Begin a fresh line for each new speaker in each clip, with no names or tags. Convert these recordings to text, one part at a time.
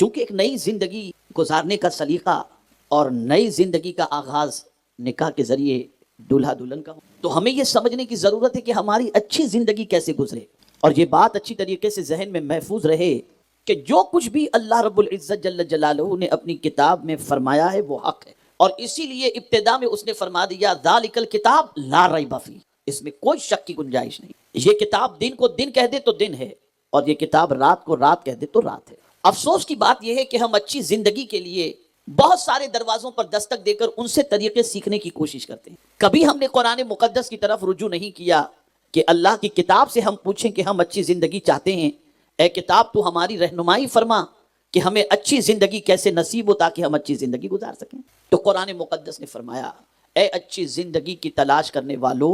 چونکہ ایک نئی زندگی گزارنے کا سلیقہ اور نئی زندگی کا آغاز نکاح کے ذریعے دولہا دلہن کا ہو، تو ہمیں یہ سمجھنے کی ضرورت ہے کہ ہماری اچھی زندگی کیسے گزرے، اور یہ بات اچھی طریقے سے ذہن میں محفوظ رہے کہ جو کچھ بھی اللہ رب العزت جل جلالہ نے اپنی کتاب میں فرمایا ہے وہ حق ہے، اور اسی لیے ابتدا میں اس نے فرما دیا ذالک الکتاب لا ریب فیہ، اس میں کوئی شک کی گنجائش نہیں۔ یہ کتاب دن کو دن کہہ دے تو دن ہے، اور یہ کتاب رات کو رات کہہ دے تو رات ہے۔ افسوس کی بات یہ ہے کہ ہم اچھی زندگی کے لیے بہت سارے دروازوں پر دستک دے کر ان سے طریقے سیکھنے کی کوشش کرتے ہیں، کبھی ہم نے قرآن مقدس کی طرف رجوع نہیں کیا کہ اللہ کی کتاب سے ہم پوچھیں کہ ہم اچھی زندگی چاہتے ہیں، اے کتاب تو ہماری رہنمائی فرما کہ ہمیں اچھی زندگی کیسے نصیب ہو تاکہ ہم اچھی زندگی گزار سکیں۔ تو قرآن مقدس نے فرمایا اے اچھی زندگی کی تلاش کرنے والو،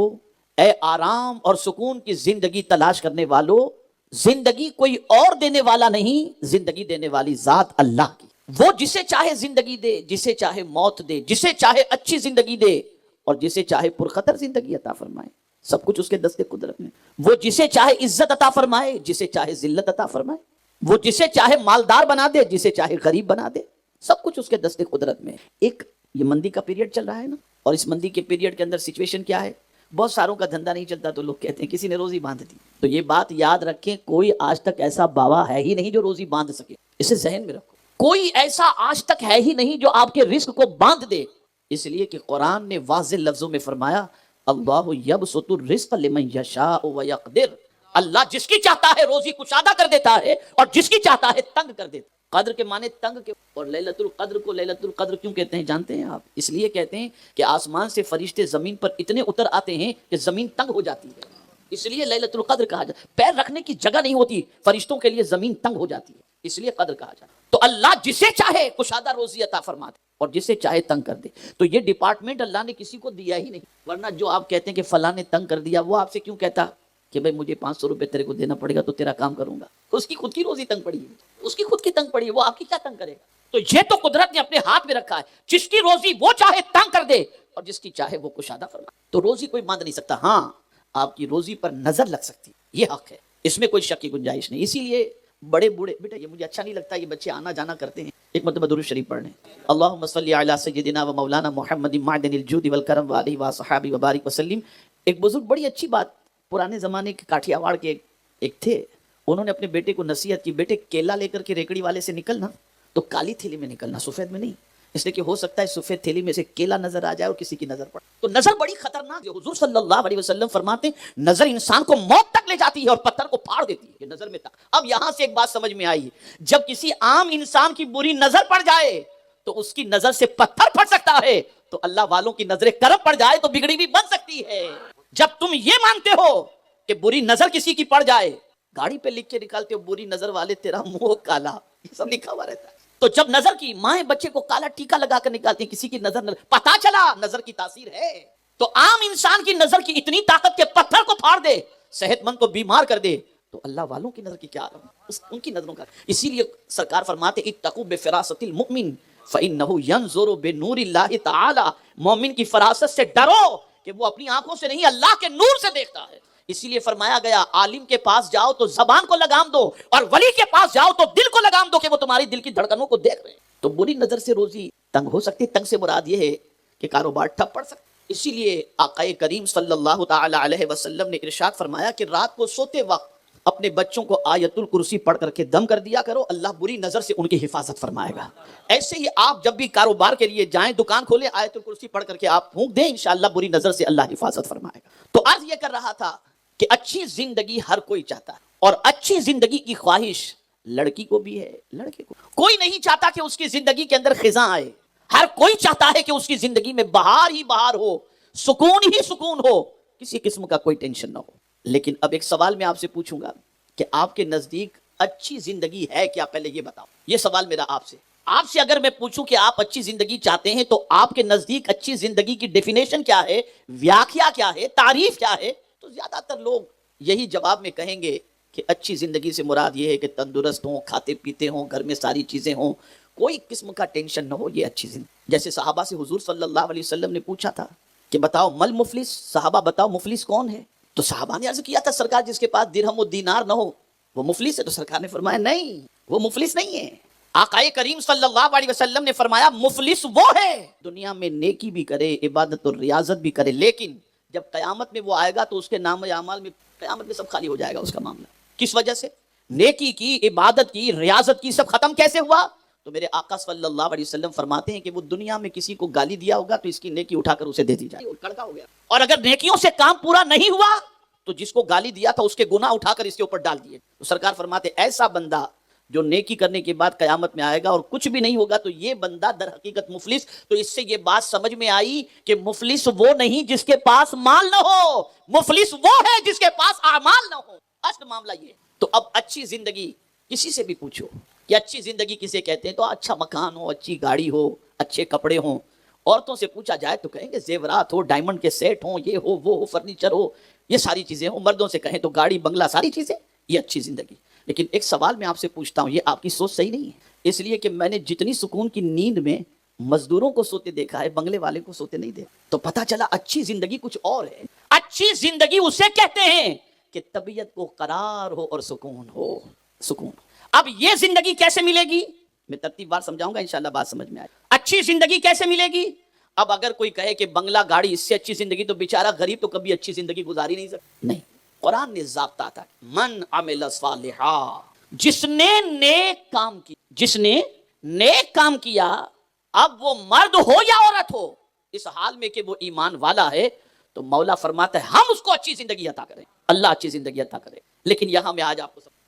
اے آرام اور سکون کی زندگی تلاش کرنے والو، زندگی کوئی اور دینے والا نہیں، زندگی دینے والی ذات اللہ کی، وہ جسے چاہے زندگی دے، جسے چاہے موت دے، جسے چاہے اچھی زندگی دے اور جسے چاہے پرخطر زندگی عطا فرمائے، سب کچھ اس کے دست قدرت میں۔ وہ جسے چاہے عزت عطا فرمائے، جسے چاہے ذلت عطا فرمائے، وہ جسے چاہے مالدار بنا دے، جسے چاہے غریب بنا دے، سب کچھ اس کے دست قدرت میں۔ ایک یہ مندی کا پیریڈ چل رہا ہے نا، اور اس مندی کے پیریڈ کے اندر سچویشن کیا ہے، بہت ساروں کا دھندا نہیں چلتا تو لوگ کہتے ہیں کسی نے روزی باندھ دی، تو یہ بات یاد رکھیں کوئی آج تک ایسا بابا ہے ہی نہیں جو روزی باندھ سکے، اسے ذہن میں رکھو، کوئی ایسا آج تک ہے ہی نہیں جو آپ کے رزق کو باندھ دے، اس لیے کہ قرآن نے واضح لفظوں میں فرمایا اللہ یبسط الرزق لمن یشاء ویقدر، اللہ جس کی چاہتا ہے روزی کشادہ کر دیتا ہے اور جس کی چاہتا ہے تنگ کر دیتا ہے۔ قدر کے معنی تنگ کے، اور لیلۃ القدر کو لیلۃ القدر کیوں کہتے ہیں جانتے ہیں آپ؟ اس لیے کہتے ہیں کہ آسمان سے فرشتے زمین پر اتنے اتر آتے ہیں کہ زمین تنگ ہو جاتی ہے، اس لیے لیلۃ القدر کہا جاتا ہے، پیر رکھنے کی جگہ نہیں ہوتی فرشتوں کے لیے، زمین تنگ ہو جاتی ہے، اس لیے قدر کہا جاتا ہے۔ تو اللہ جسے چاہے کشادہ روزی عطا فرما دے اور جسے چاہے تنگ کر دے، تو یہ ڈپارٹمنٹ اللہ نے کسی کو دیا ہی نہیں، ورنہ جو آپ کہتے ہیں کہ فلاں نے تنگ کر دیا، وہ آپ سے کیوں کہتا کہ بھائی مجھے 500 روپے تیرے کو دینا پڑے گا تو تیرا کام کروں گا؟ اس کی خود کی روزی تنگ پڑی ہے، اس کی خود کی تنگ پڑی ہے، وہ آپ کی کیا تنگ کرے گا؟ تو یہ تو قدرت نے اپنے ہاتھ میں رکھا ہے، جس کی روزی وہ چاہے تنگ کر دے اور جس کی چاہے وہ کشادہ فرمائے، تو روزی کوئی باندھ نہیں سکتا۔ ہاں آپ کی روزی پر نظر لگ سکتی، یہ حق ہے، اس میں کوئی شک کی گنجائش نہیں۔ اسی لیے بڑے بوڑھے، بیٹا یہ مجھے اچھا نہیں لگتا یہ بچے آنا جانا کرتے ہیں، ایک مرتبہ درود شریف پڑھ لیں، اللہم صلی علی سیدنا و مولانا محمد معدن الجود والکرم وآلہ وصحابہ وبارک وسلم۔ ایک بزرگ بڑی اچھی بات، پرانے زمانے کے کاٹھیا واڑ کے ایک تھے، انہوں نے اپنے بیٹے کو نصیحت کی، بیٹے کیلا لے کر کے ریکڑی والے سے نکلنا تو کالی تھیلی میں نکلنا، سفید میں نہیں، اس لیے کہ ہو سکتا ہے سفید تھیلی میں سے کیلا نظر آ جائے اور کسی کی نظر پڑے، تو نظر بڑی خطرناک ہے۔ حضور صلی اللہ علیہ وسلم فرماتے ہیں نظر انسان کو موت تک لے جاتی ہے اور پتھر کو پھاڑ دیتی ہے، یہ نظر میں تک۔ اب یہاں سے ایک بات سمجھ میں آئی، جب کسی عام انسان کی بری نظر پڑ جائے تو اس کی نظر سے پتھر پھٹ سکتا ہے، تو اللہ والوں کی نظر کرم پڑ جائے تو بگڑی بھی بن سکتی ہے۔ جب تم یہ مانتے ہو کہ بری نظر کسی کی پڑ جائے، گاڑی پہ لکھ کے نکالتے ہو بری نظر والے تیرا منہ کالا، یہ سب لکھا ہوا رہتا ہے، تو جب نظر کی مائیں بچے کو کالا ٹیکا لگا کر نکالتی ہیں، کسی کی نظر پتا چلا نظر کی تاثیر ہے، تو عام انسان کی نظر کی اتنی طاقت کہ پتھر کو پھاڑ دے، صحت مند کو بیمار کر دے، تو اللہ والوں کی نظر کی کیا عالم، ان کی نظروں کا۔ اسی لیے سرکار فرماتے اتقوا بفراست المؤمن فإنه ينظر بنور اللہ تعالی، مومن کی فراست سے ڈرو کہ وہ اپنی آنکھوں سے نہیں اللہ کے نور سے دیکھتا ہے۔ اسی لیے فرمایا گیا عالم کے پاس جاؤ تو زبان کو لگام دو، اور ولی کے پاس جاؤ تو دل کو لگام دو کہ وہ تمہاری دل کی دھڑکنوں کو دیکھ رہے ہیں۔ تو بری نظر سے روزی تنگ ہو سکتی، تنگ سے مراد یہ ہے کہ کاروبار ٹھپ پڑ سکتا۔ اسی لیے آقا کریم صلی اللہ تعالی علیہ وسلم نے ارشاد فرمایا کہ رات کو سوتے وقت اپنے بچوں کو آیت الکرسی پڑھ کر کے دم کر دیا کرو، اللہ بری نظر سے ان کی حفاظت فرمائے گا۔ ایسے ہی آپ جب بھی کاروبار کے لیے جائیں، دکان کھولیں، آیت الکرسی پڑھ کر کے آپ پھونک دیں، انشاءاللہ بری نظر سے اللہ حفاظت فرمائے گا۔ تو عرض یہ کر رہا تھا کہ اچھی زندگی ہر کوئی چاہتا ہے، اور اچھی زندگی کی خواہش لڑکی کو بھی ہے لڑکے کو۔ کوئی نہیں چاہتا کہ اس کی زندگی کے اندر خزاں آئے، ہر کوئی چاہتا ہے کہ اس کی زندگی میں بہار ہی بہار ہو، سکون ہی سکون ہو، کسی قسم کا کوئی ٹینشن نہ ہو۔ لیکن اب ایک سوال میں آپ سے پوچھوں گا کہ آپ کے نزدیک اچھی زندگی ہے کیا؟ پہلے یہ بتاؤ، یہ سوال میرا آپ سے اگر میں پوچھوں کہ آپ اچھی زندگی چاہتے ہیں تو آپ کے نزدیک اچھی زندگی کی ڈیفینیشن کیا ہے، ویاخیا کیا ہے، تعریف کیا ہے؟ تو زیادہ تر لوگ یہی جواب میں کہیں گے کہ اچھی زندگی سے مراد یہ ہے کہ تندرست ہوں، کھاتے پیتے ہوں، گھر میں ساری چیزیں ہوں، کوئی قسم کا ٹینشن نہ ہو، یہ اچھی زندگی۔ جیسے صحابہ سے حضور صلی اللہ علیہ وسلم نے پوچھا تھا کہ بتاؤ مل مفلس، صحابہ بتاؤ مفلس کون ہے؟ تو صحابہ نے عرض کیا تھا سرکار جس کے پاس درہم و دینار نہ ہو وہ مفلس ہے۔ تو سرکار نے فرمایا نہیں، وہ مفلس نہیں ہے، آقا کریم صلی اللہ علیہ وسلم نے فرمایا مفلس وہ ہے دنیا میں نیکی بھی کرے عبادت اور ریاضت بھی کرے، لیکن جب قیامت میں وہ آئے گا تو اس کے نام اعمال میں قیامت میں سب خالی ہو جائے گا اس کا معاملہ۔ کس وجہ سے؟ نیکی کی، عبادت کی، ریاضت کی، سب ختم کیسے ہوا؟ تو میرے آقا صلی اللہ علیہ وسلم فرماتے ہیں کہ وہ دنیا میں کسی کو گالی دیا ہوگا تو اس کی نیکی اٹھا کر اسے دے دی جائے، کڑکا ہو گیا۔ اور اگر نیکیوں سے کام پورا نہیں ہوا تو جس کو گالی دیا تھا اس کے گناہ اٹھا کر اس کے اوپر ڈال دیے۔ تو سرکار فرماتے ایسا بندہ جو نیکی کرنے کے بعد قیامت میں آئے گا اور کچھ بھی نہیں ہوگا تو یہ بندہ در حقیقت مفلس۔ تو اس سے یہ بات سمجھ میں آئی کہ مفلس وہ نہیں جس کے پاس مال نہ ہو، مفلس وہ ہے جس کے پاس اعمال نہ ہو۔ اصل معاملہ یہ۔ تو اب اچھی زندگی کسی سے بھی پوچھو کہ اچھی زندگی کسے کہتے ہیں تو اچھا مکان ہو، اچھی گاڑی ہو، اچھے کپڑے ہوں۔ عورتوں سے پوچھا جائے تو کہیں گے زیورات ہو، ڈائمنڈ کے سیٹ ہوں، یہ ہو وہ ہو، فرنیچر ہو، یہ ساری چیزیں ہوں۔ مردوں سے کہیں تو گاڑی بنگلہ، ساری چیزیں، یہ اچھی زندگی۔ لیکن ایک سوال میں آپ سے پوچھتا ہوں، یہ آپ کی سوچ صحیح نہیں ہے، اس لیے کہ میں نے جتنی سکون کی نیند میں مزدوروں کو سوتے دیکھا ہے، بنگلے والے کو سوتے نہیں دیکھا، تو پتا چلا اچھی زندگی کچھ اور ہے۔ اچھی زندگی اسے کہتے ہیں کہ طبیعت کو قرار ہو اور سکون ہو، سکون۔ اب یہ زندگی کیسے ملے گی؟ میں ترتیب بار سمجھاؤں گا، انشاءاللہ بات سمجھ میں آئے۔ اچھی زندگی کیسے ملے گی؟ اب اگر کوئی کہے کہ بنگلہ گاڑی اس سے اچھی زندگی، تو بیچارہ غریب تو کبھی اچھی زندگی گزار ہی نہیں سکتا۔ نہیں، قرآن نے ضابطہ تھا، من عمل صالحا، جس نے نیک کام کیا، جس نے نیک کام کیا، اب وہ مرد ہو یا عورت ہو، اس حال میں کہ وہ ایمان والا ہے، تو مولا فرماتا ہے ہم اس کو اچھی زندگی عطا کریں، اللہ اچھی زندگی عطا کرے۔ لیکن یہاں میں آج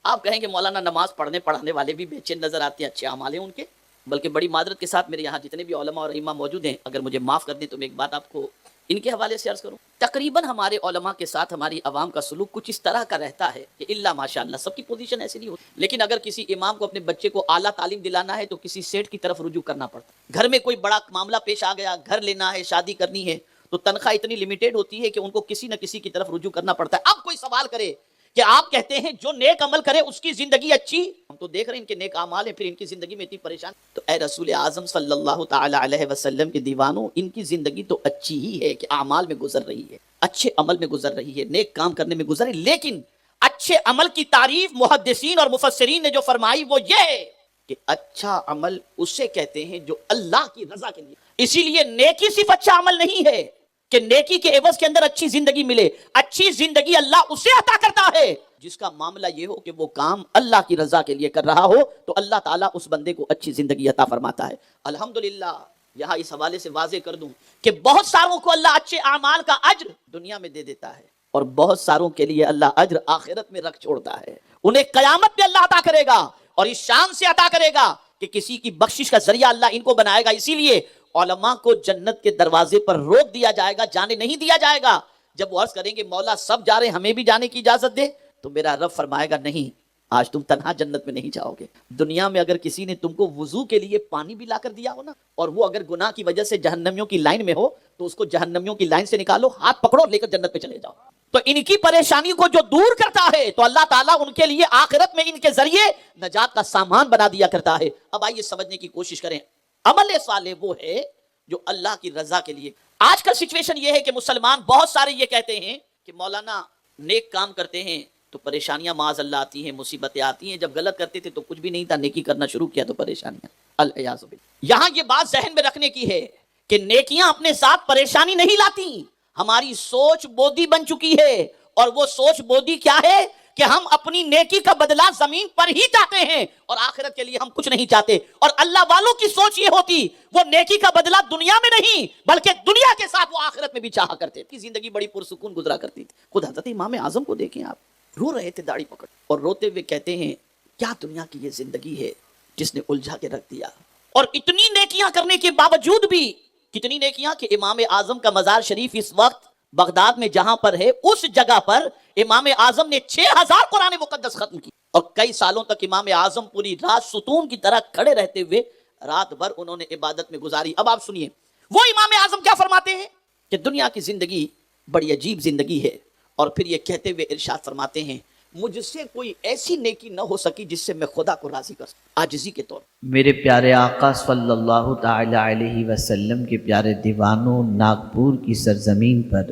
آپ کہیں گے مولانا نماز پڑھنے پڑھانے والے بھی بے چین نظر آتے ہیں، اچھے اعمال ہیں ان کے، بلکہ بڑی معذرت کے ساتھ میرے یہاں جتنے بھی علماء اور ائمہ موجود ہیں، اگر مجھے معاف کر دیں تو میں ایک بات آپ کو ان کے حوالے سے عرض کروں۔ تقریباً ہمارے علماء کے ساتھ ہماری عوام کا سلوک کچھ اس طرح کا رہتا ہے کہ اللہ ماشاءاللہ سب کی پوزیشن ایسی نہیں ہوتی، لیکن اگر کسی امام کو اپنے بچے کو اعلیٰ تعلیم دلانا ہے تو کسی سیٹ کی طرف رجوع کرنا پڑتا ہے۔ گھر میں کوئی بڑا معاملہ پیش آ گیا، گھر لینا ہے، شادی کرنی ہے، تو تنخواہ اتنی لمیٹیڈ ہوتی ہے کہ ان کو کسی نہ کسی کی طرف رجوع کرنا پڑتا ہے۔ اب کوئی سوال کرے کہ آپ کہتے ہیں جو نیک عمل کرے اس کی زندگی اچھی، ہم تو دیکھ رہے ہیں ان کے نیک اعمال ہیں، پھر ان کی زندگی میں اتنی پریشان، تو اے رسول اعظم صلی اللہ تعالی علیہ وسلم کے دیوانوں، ان کی زندگی تو اچھی ہی ہے کہ اعمال میں گزر رہی ہے، اچھے عمل میں گزر رہی ہے، نیک کام کرنے میں گزر رہی ہے۔ لیکن اچھے عمل کی تعریف محدثین اور مفسرین نے جو فرمائی وہ یہ ہے کہ اچھا عمل اسے کہتے ہیں جو اللہ کی رضا کے لیے۔ اسی لیے نیکی صرف اچھا عمل نہیں ہے کہ نیکی کے عوض کے اندر اچھی زندگی ملے، اچھی زندگی اللہ اسے عطا کرتا ہے جس کا معاملہ یہ ہو کہ وہ کام اللہ کی رضا کے لیے کر رہا ہو، تو اللہ تعالیٰ اس بندے کو اچھی زندگی عطا فرماتا ہے۔ الحمدللہ یہاں اس حوالے سے واضح کر دوں کہ بہت ساروں کو اللہ اچھے اعمال کا اجر دنیا میں دے دیتا ہے، اور بہت ساروں کے لیے اللہ اجر آخرت میں رکھ چھوڑتا ہے، انہیں قیامت میں اللہ عطا کرے گا، اور اس شان سے عطا کرے گا کہ کسی کی بخشش کا ذریعہ اللہ ان کو بنائے گا۔ اسی لیے علماء کو جنت کے دروازے پر روک دیا جائے گا، جانے نہیں دیا جائے گا۔ جب وہ عرض کریں گے مولا سب جا رہے ہیں، ہمیں بھی جانے کی اجازت دے، تو میرا رب فرمائے گا نہیں، آج تم تنہا جنت میں نہیں جاؤ گے۔ دنیا میں اگر کسی نے تم کو وضو کے لیے پانی بھی لا کر دیا ہو نا، اور وہ اگر گناہ کی وجہ سے جہنمیوں کی لائن میں ہو، تو اس کو جہنمیوں کی لائن سے نکالو، ہاتھ پکڑو، لے کر جنت پہ چلے جاؤ۔ تو ان کی پریشانی کو جو دور کرتا ہے تو اللہ تعالیٰ ان کے لیے آخرت میں ان کے ذریعے نجات کا سامان بنا دیا کرتا ہے۔ اب آئیے سمجھنے کی کوشش کریں، عمل صالح وہ ہے جو اللہ کی رضا کے لیے۔ آج کل سچویشن یہ ہے کہ مسلمان بہت سارے یہ کہتے ہیں کہ مولانا نیک کام کرتے ہیں تو پریشانیاں معاذ اللہ آتی ہیں، مصیبتیں آتی ہیں، جب غلط کرتے تھے تو کچھ بھی نہیں تھا، نیکی کرنا شروع کیا تو پریشانیاں، العیاذ باللہ۔ یہاں یہ بات ذہن میں رکھنے کی ہے کہ نیکیاں اپنے ساتھ پریشانی نہیں لاتی، ہماری سوچ بودی بن چکی ہے، اور وہ سوچ بودی کیا ہے کہ ہم اپنی نیکی کا بدلہ زمین پر ہی چاہتے ہیں، اور آخرت کے لیے ہم کچھ نہیں چاہتے۔ اور اللہ والوں کی سوچ یہ ہوتی وہ نیکی کا بدلہ دنیا میں نہیں بلکہ دنیا کے ساتھ وہ آخرت میں بھی چاہا کرتے تھے۔ زندگی بڑی پرسکون گزرا کرتی تھی۔ خود حضرت امام اعظم کو دیکھیں آپ، رو رہے تھے داڑھی پکڑ، اور روتے ہوئے کہتے ہیں کیا دنیا کی یہ زندگی ہے جس نے الجھا کے رکھ دیا۔ اور اتنی نیکیاں کرنے کے باوجود بھی، کتنی نیکیاں کہ امام اعظم کا مزار شریف اس وقت بغداد میں جہاں پر ہے، اس جگہ پر امام اعظم نے 6000 قرآن مقدس ختم کی، اور کئی سالوں تک امام اعظم پوری رات ستون کی طرح کھڑے رہتے ہوئے رات بھر انہوں نے عبادت میں گزاری۔ اب آپ سنیے وہ امام اعظم کیا فرماتے ہیں کہ دنیا کی زندگی بڑی عجیب زندگی ہے، اور پھر یہ کہتے ہوئے ارشاد فرماتے ہیں مجھ سے کوئی ایسی نیکی نہ ہو سکی جس سے میں خدا کو راضی کر سکوں، عاجزی کے طور۔
میرے پیارے آقا صلی اللہ تعالی علیہ وسلم کے پیارے دیوانوں، ناگپور کی سرزمین پر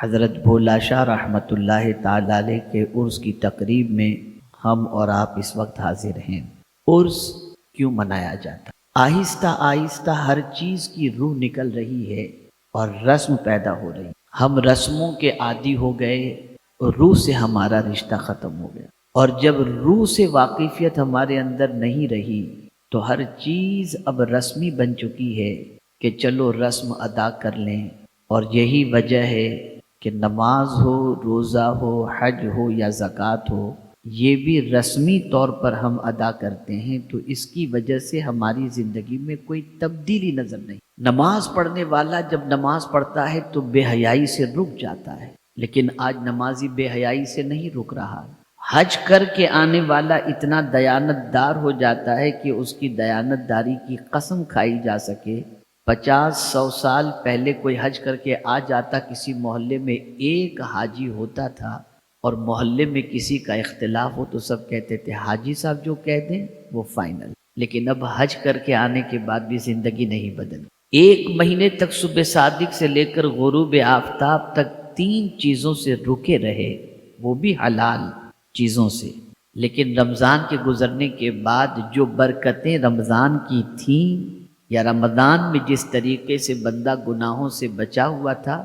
حضرت بھولا شاہ رحمۃ اللہ تعالی علیہ کے عرس کی تقریب میں ہم اور آپ اس وقت حاضر ہیں۔ عرس کیوں منایا جاتا؟ آہستہ آہستہ ہر چیز کی روح نکل رہی ہے اور رسم پیدا ہو رہی. ہم رسموں کے عادی ہو گئے، روح سے ہمارا رشتہ ختم ہو گیا. اور جب روح سے واقفیت ہمارے اندر نہیں رہی تو ہر چیز اب رسمی بن چکی ہے کہ چلو رسم ادا کر لیں. اور یہی وجہ ہے کہ نماز ہو، روزہ ہو، حج ہو یا زکوٰۃ ہو، یہ بھی رسمی طور پر ہم ادا کرتے ہیں، تو اس کی وجہ سے ہماری زندگی میں کوئی تبدیلی نظر نہیں. نماز پڑھنے والا جب نماز پڑھتا ہے تو بے حیائی سے رک جاتا ہے، لیکن آج نمازی بے حیائی سے نہیں رک رہا. حج کر کے آنے والا اتنا دیانت دار ہو جاتا ہے کہ اس کی دیانت داری کی قسم کھائی جا سکے. 50-100 سال پہلے کوئی حج کر کے آ جاتا، کسی محلے میں ایک حاجی ہوتا تھا اور محلے میں کسی کا اختلاف ہو تو سب کہتے تھے حاجی صاحب جو کہہ دیں وہ فائنل. لیکن اب حج کر کے آنے کے بعد بھی زندگی نہیں بدلی. 1 مہینے تک صبح صادق سے لے کر غروب آفتاب تک 3 چیزوں سے رکے رہے، وہ بھی حلال چیزوں سے. لیکن رمضان کے گزرنے کے بعد جو برکتیں رمضان کی تھیں، یا رمضان میں جس طریقے سے بندہ گناہوں سے بچا ہوا تھا،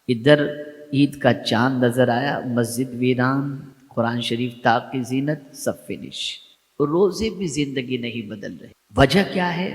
ادھر عید کا چاند نظر آیا، مسجد ویران، قرآن شریف طاق کی زینت، سب فنش. روزے بھی زندگی نہیں بدل رہے. وجہ کیا ہے؟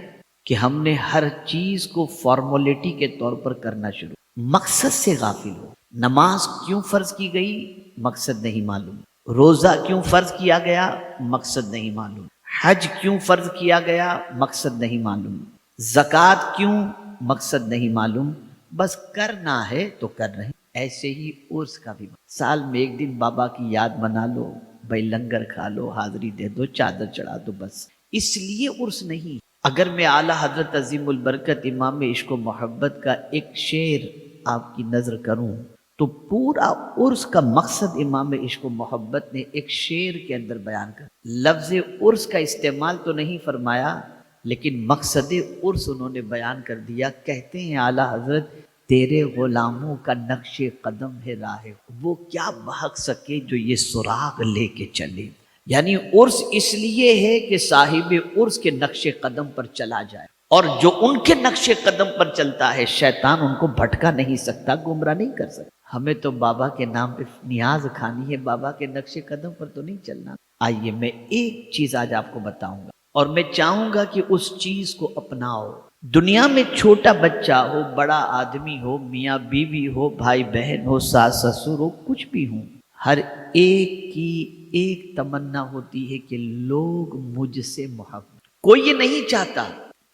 کہ ہم نے ہر چیز کو فارمولیٹی کے طور پر کرنا شروع، مقصد سے غافل ہو. نماز کیوں فرض کی گئی؟ مقصد نہیں معلوم. روزہ کیوں فرض کیا گیا؟ مقصد نہیں معلوم. حج کیوں فرض کیا گیا؟ مقصد نہیں معلوم. زکوٰۃ کیوں؟ مقصد نہیں معلوم. بس کرنا ہے تو کر رہے ہیں. ایسے ہی عرس کا بھی سال میں 1 دن بابا کی یاد منا لو، بھائی لنگر کھا لو، حاضری دے دو، چادر چڑھا دو، بس. اس لیے عرس نہیں. اگر میں اعلیٰ حضرت عظیم البرکت امام عشق و محبت کا ایک شعر آپ کی نظر کروں تو پورا عرس کا مقصد امام عشق و محبت نے ایک شعر کے اندر بیان کر. لفظ عرس کا استعمال تو نہیں فرمایا، لیکن مقصد عرس انہوں نے بیان کر دیا. کہتے ہیں اعلیٰ حضرت تیرے غلاموں کا نقش قدم ہے راہ، وہ کیا بہک سکے جو یہ سراغ لے کے چلے. یعنی عرس اس لیے ہے کہ صاحب عرس کے نقش قدم پر چلا جائے، اور جو ان کے نقش قدم پر چلتا ہے شیطان ان کو بھٹکا نہیں سکتا، گمراہ نہیں کر سکتا. ہمیں تو بابا کے نام پہ نیاز کھانی ہے، بابا کے نقش قدم پر تو نہیں چلنا. آئیے میں ایک چیز آج آپ کو بتاؤں گا اور میں چاہوں گا کہ اس چیز کو اپناؤ. دنیا میں چھوٹا بچہ ہو، بڑا آدمی ہو، میاں بیوی ہو، بھائی بہن ہو، ساس سسر ہو، کچھ بھی ہوں، ہر ایک کی ایک تمنا ہوتی ہے کہ لوگ مجھ سے محبت. کوئی یہ نہیں چاہتا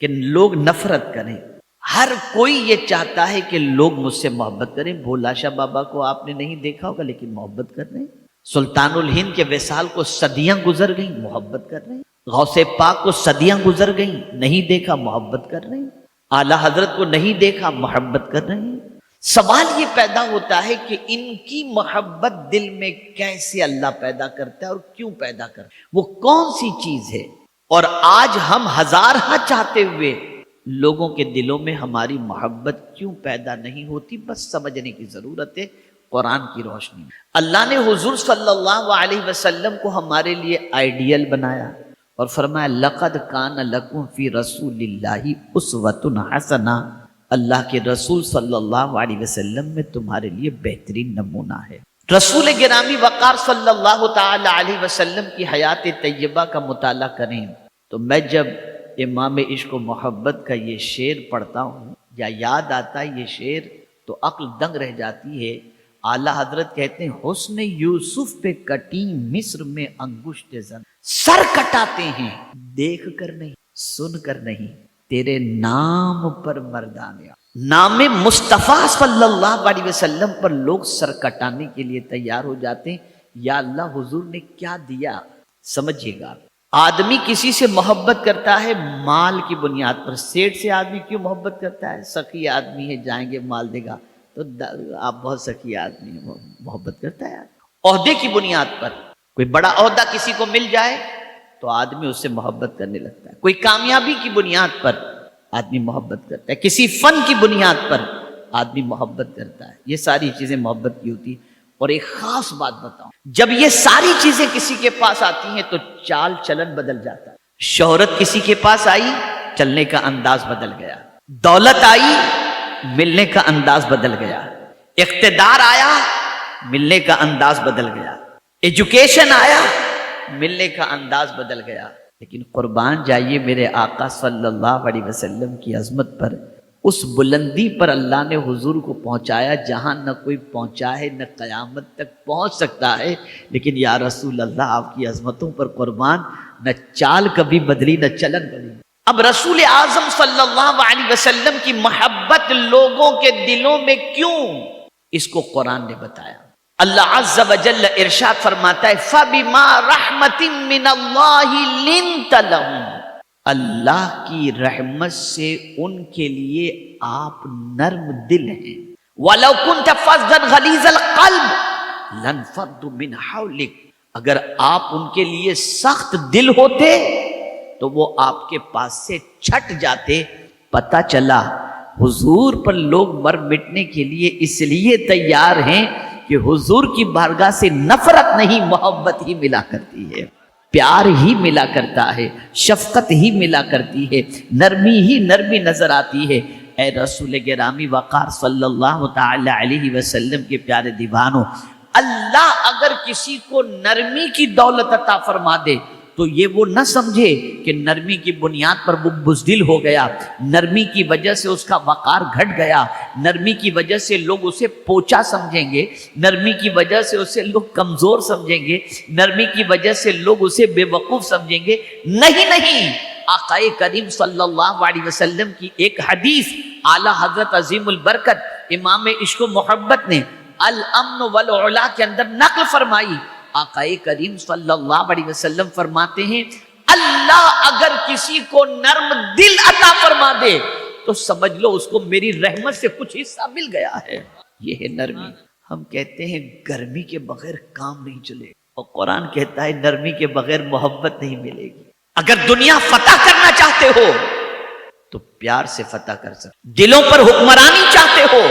کہ لوگ نفرت کریں، ہر کوئی یہ چاہتا ہے کہ لوگ مجھ سے محبت کریں. بھولا شاہ بابا کو آپ نے نہیں دیکھا ہوگا لیکن محبت کر رہے ہیں. سلطان الہند کے وصال کو صدیاں گزر گئیں، محبت کر رہے ہیں. غوث پاک کو صدیاں گزر گئیں، نہیں دیکھا، محبت کر رہے ہیں. اعلیٰ حضرت کو نہیں دیکھا، محبت کر رہے ہیں. سوال یہ پیدا ہوتا ہے کہ ان کی محبت دل میں کیسے اللہ پیدا کرتا ہے اور کیوں پیدا کرتا ہے، وہ کون سی چیز ہے. اور آج ہم ہزارہ چاہتے ہوئے لوگوں کے دلوں میں ہماری محبت کیوں پیدا نہیں ہوتی، بس سمجھنے کی ضرورت ہے. قرآن کی روشنی میں اللہ نے حضور صلی اللہ علیہ وسلم کو ہمارے لیے آئیڈیل بنایا اور فرمایا لقد کان لکم فی رسول اللہ اسوۃ حسنہ. اللہ کے رسول صلی اللہ علیہ وسلم میں تمہارے لیے بہترین نمونہ ہے. رسول گرامی وقار صلی اللہ تعالی علیہ وسلم کی حیات طیبہ کا مطالعہ کریں تو میں جب امام عشق و محبت کا یہ شعر پڑھتا ہوں یا یاد آتا ہے یہ شعر تو عقل دنگ رہ جاتی ہے. اعلیٰ حضرت کہتے ہیں حسن یوسف پہ کٹی مصر میں انگشت زن، سر کٹاتے ہیں دیکھ کر نہیں، سن کر نہیں، تیرے نام پر مردانیا. نام مصطفیٰ صلی اللہ علیہ وسلم پر لوگ سر کٹانے کے لیے تیار ہو جاتے ہیں. یا اللہ حضور نے کیا دیا. سمجھیے گا آدمی کسی سے محبت کرتا ہے مال کی بنیاد پر. سیٹ سے آدمی کیوں محبت کرتا ہے؟ سخی آدمی ہے، جائیں گے مال دے گا تو آپ بہت سخی آدمی ہیں، محبت کرتا ہے. عہدے کی بنیاد پر کوئی بڑا عہدہ کسی کو مل جائے تو آدمی اس سے محبت کرنے لگتا ہے. کوئی کامیابی کی بنیاد پر آدمی محبت کرتا ہے، کسی فن کی بنیاد پر آدمی محبت کرتا ہے. یہ ساری چیزیں محبت کی ہوتی. اور ایک خاص بات بتاؤں، جب یہ ساری چیزیں کسی کے پاس آتی ہیں تو چال چلن بدل جاتا ہے. شہرت کسی کے پاس آئی، چلنے کا انداز بدل گیا، دولت آئی، ملنے کا انداز بدل گیا، اقتدار آیا، ملنے کا انداز بدل گیا، ایجوکیشن آیا، ملنے کا انداز بدل گیا۔ لیکن قربان جائیے میرے آقا صلی اللہ علیہ وسلم کی عظمت پر، اس بلندی پر اللہ نے حضور کو پہنچایا جہاں نہ کوئی پہنچا ہے، نہ قیامت تک پہنچ سکتا ہے۔ لیکن یا رسول اللہ آپ کی عظمتوں پر قربان، نہ چال کبھی بدلی نہ چلن بدلی۔ اب رسول اعظم صلی اللہ علیہ وسلم کی محبت لوگوں کے دلوں میں کیوں، اس کو قرآن نے بتایا۔ اللہ عز و جل ارشاد فرماتا ہے فَبِمَا رَحْمَةٍ مِّنَ اللَّهِ لِنْتَ لَهُمْ، اللہ کی رحمت سے ان کے لیے آپ نرم دل ہیں۔ وَلَوْ كُنْتَ فَظًّا غَلِيظَ الْقَلْبِ لَانفَضُّوا مِنْ حَوْلِكَ، اگر آپ ان کے لیے سخت دل ہوتے تو وہ آپ کے پاس سے چھٹ جاتے۔ پتہ چلا حضور پر لوگ مر مٹنے کے لیے اس لیے تیار ہیں کہ حضور کی بارگاہ سے نفرت نہیں، محبت ہی ملا کرتی ہے، پیار ہی ملا کرتا ہے، شفقت ہی ملا کرتی ہے، نرمی ہی نرمی نظر آتی ہے۔ اے رسول گرامی وقار صلی اللہ تعالی علیہ وسلم کے پیارے دیوانوں، اللہ اگر کسی کو نرمی کی دولت عطا فرما دے تو یہ وہ نہ سمجھے کہ نرمی کی بنیاد پر وہ بزدل ہو گیا، نرمی کی وجہ سے اس کا وقار گھٹ گیا، نرمی کی وجہ سے لوگ اسے پوچا سمجھیں گے، نرمی کی وجہ سے اسے لوگ کمزور سمجھیں گے، نرمی کی وجہ سے لوگ اسے بے وقوف سمجھیں گے۔ نہیں، آقا کریم صلی اللہ علیہ وسلم کی ایک حدیث اعلیٰ حضرت عظیم البرکت امام عشق و محبت نے الامن والعلا کے اندر نقل فرمائی۔ آقا کریم صلی اللہ علیہ وسلم فرماتے ہیں اللہ اگر کسی کو نرم دل عطا فرما دے تو سمجھ لو اس کو میری رحمت سے کچھ حصہ مل گیا ہے۔ یہ ہے نرمی۔ ہم کہتے ہیں گرمی کے بغیر کام نہیں چلے، اور قرآن کہتا ہے نرمی کے بغیر محبت نہیں ملے گی۔ اگر دنیا فتح کرنا چاہتے ہو تو پیار سے فتح کر سکتے، دلوں پر حکمرانی چاہتے ہو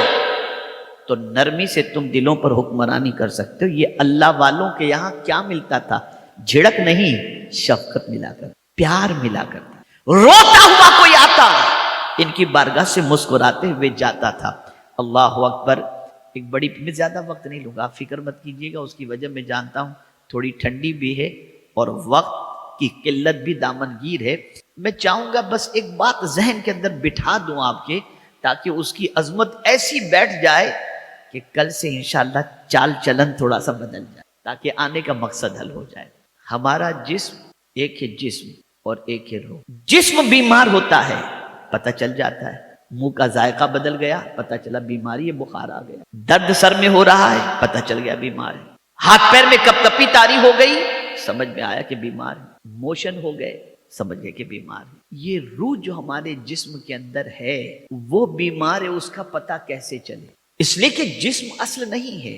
تو نرمی سے تم دلوں پر حکمرانی کر سکتے ہو۔ یہ اللہ والوں کے یہاں کیا ملتا تھا؟ جھڑک نہیں، شفقت ملا کر، پیار ملا کر۔ روتا ہوا کوئی آتا ان کی بارگاہ سے مسکراتے ہوئے جاتا تھا۔ اللہ اکبر۔ ایک بڑی، میں زیادہ وقت نہیں لوں گا، آپ فکر مت کیجیے گا، اس کی وجہ میں جانتا ہوں تھوڑی ٹھنڈی بھی ہے اور وقت کی قلت بھی دامن گیر ہے۔ میں چاہوں گا بس ایک بات ذہن کے اندر بٹھا دوں آپ کے، تاکہ اس کی عظمت ایسی بیٹھ جائے کہ کل سے انشاءاللہ چال چلن تھوڑا سا بدل جائے، تاکہ آنے کا مقصد حل ہو جائے۔ ہمارا جسم ایک ہے جسم اور ایک ہے روح۔ جسم بیمار ہوتا ہے، پتہ چل جاتا ہے، منہ کا ذائقہ بدل گیا، پتہ چلا بیماری ہے، بخار آ گیا، درد سر میں ہو رہا ہے، پتہ چل گیا بیمار ہے، ہاتھ پیر میں کپ کپی طاری ہو گئی، سمجھ میں آیا کہ بیمار ہے، موشن ہو گئے، سمجھ گئے کہ بیمار ہے۔ یہ روح جو ہمارے جسم کے اندر ہے وہ بیمار ہے، اس کا پتہ کیسے چلے؟ اس لیے کہ جسم اصل نہیں ہے،